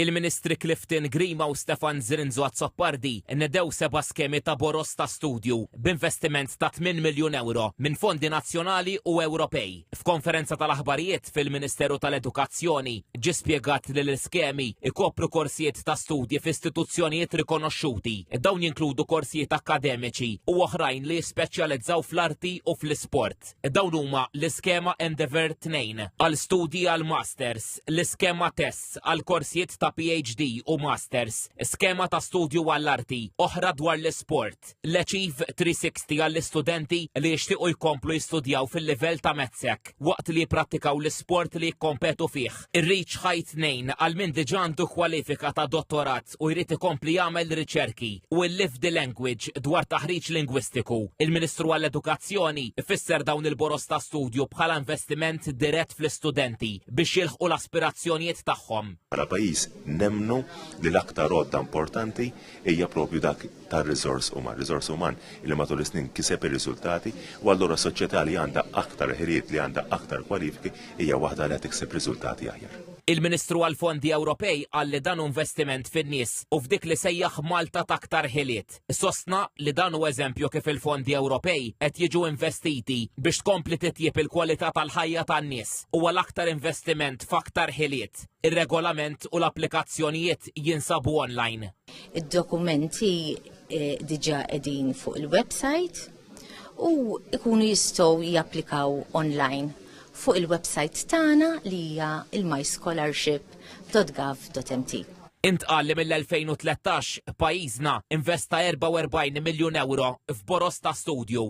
Il-Ministri Clifton Grima u Stefan Zirinzo Azzoppardi nnedew 7 skemi ta' boros ta' studju b'investiment ta' 8 miljun euro minn fondi nazzjonali u Ewropej. F'konferenza tal-aħbarijiet fil-Ministeru tal-Edukazzjoni ġie spjegat li l-iskemi ikopru korsijiet ta' studji f'istituzzjonijiet rikonoxxuti. Dawn jinkludu korsijiet akademiċi u oħrajn li jispeċjalizzaw fl-arti u fl-isport. Dawn huma l-iskema Endeavour 2 għal studji għal masters, l-iskema TESS għal korsijiet ta' PhD u Masters, skema ta' studju għall-arti, oħra dwar l-sport, l-Achieve 360 għall-istudenti li jixtiequ jkomplu jistudjaw fil-livell ta' mezzek waqt li jipprattikaw l-sport li jikkompetu fih. Ir-Reach Height 2 għal min diġà għandu kwalifika ta' dottorat u jrid ikompli jagħmel riċerki u l-Live the Language dwar taħriġ lingwistiku. Il-Ministru għall-Edukazzjoni ifisser dawn il-boros ta' studju bħala investiment dirett fl-istudenti biex jilħqu l-aspirazzjonijiet tagħhom. Nemnu li l-aktar għodda importanti hija propju dak tar-riżors uman. Riżors uman li matul is-snin kiseb ir-riżultati u allura soċjetà li għandha aktar ħiliet li għandha aktar kwalifiki hija waħda li tikseb riżultati aħjar. Il-Ministru għall-Fondi Ewropej qal li dan investiment fin-nies u f'dik li sejjaħ Malta ta' aktar ħiliet. Sostna li dan hu eżempju kif il-fondi Ewropej qed jiġu investiti biex tkompli titjieb il-kwalità tal-ħajja tan-nies u għal-aktar investiment f'aktar ħiliet. Ir-regolament u l-applikazzjonijiet jinsabu online. Id-dokumenti diġà qegħdin fuq il-website u ikunu jistgħu japplikaw online fuq il-website tagħna li hija il-myscholarship.gov.mt. Intqal li mill-2013 pajjiżna investa 44 miljun euro f'boros ta' studju.